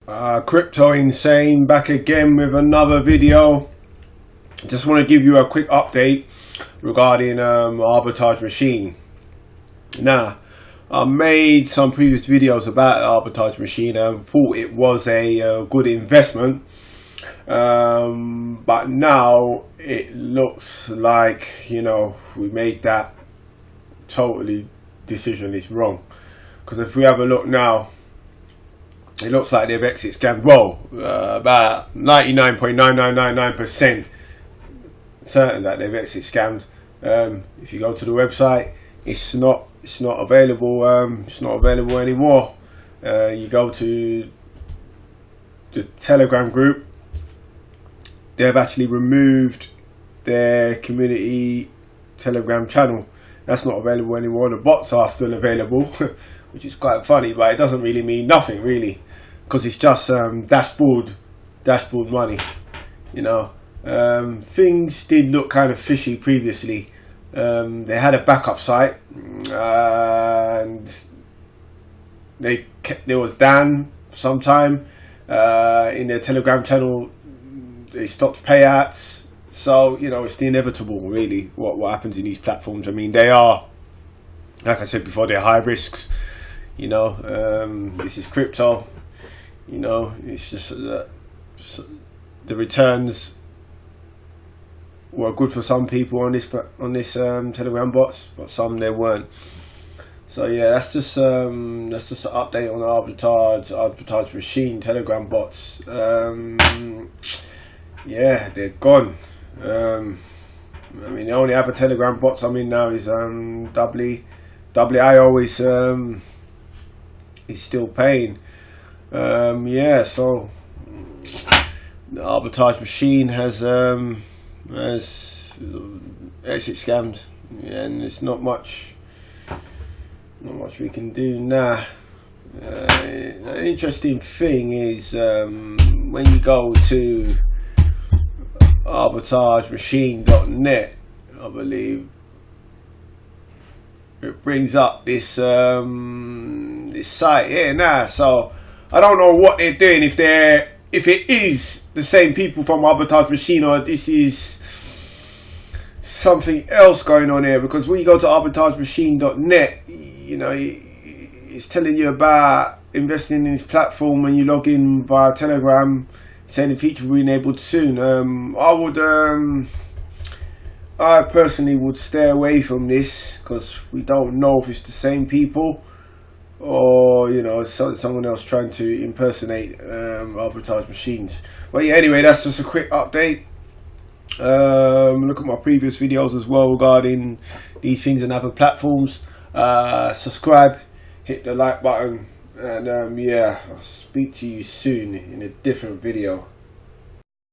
Crypto Insane back again with another video. Just want to give you a quick update regarding Arbitrage Machine. Now, I made some previous videos about Arbitrage Machine and thought it was a good investment, but now it looks like, you know, we made that totally decision is wrong. Because if we have a look now, it looks like they've exit scammed. Well, about 99.9999% certain that they've exit scammed. If you go to the website, it's not available. It's not available anymore. You go to the Telegram group, they've actually removed their community Telegram channel. That's not available anymore. The bots are still available, which is quite funny, but it doesn't really mean nothing really, because it's just dashboard money, you know. Things did look kind of fishy previously. They had a backup site, and there was Dan sometime in their Telegram channel. They stopped payouts. So, you know, it's the inevitable, really, what happens in these platforms. I mean, they are, like I said before, they're high risks. You know, this is crypto. You know, it's just the returns were good for some people on this Telegram bots, but some they weren't. So yeah, that's just an update on the Arbitrage Machine Telegram bots. Yeah, they're gone. I mean, the only other Telegram bots I'm in now is Doubly. I always is still paying. Yeah, so the Arbitrage Machine has exit scams, and there's not much we can do now. An interesting thing is when you go to arbitragemachine.net, I believe, it brings up this this site here now. So I don't know what they're doing, if it is the same people from Arbitrage Machine, or this is something else going on here. Because when you go to arbitragemachine.net, you know, it's telling you about investing in this platform when you log in via Telegram, saying the feature will be enabled soon. I personally would stay away from this, because we don't know if it's the same people or, you know, someone else trying to impersonate Arbitrage Machines. But yeah, anyway, that's just a quick update. Look at my previous videos as well regarding these things and other platforms. Subscribe, hit the like button, and yeah, I'll speak to you soon in a different video.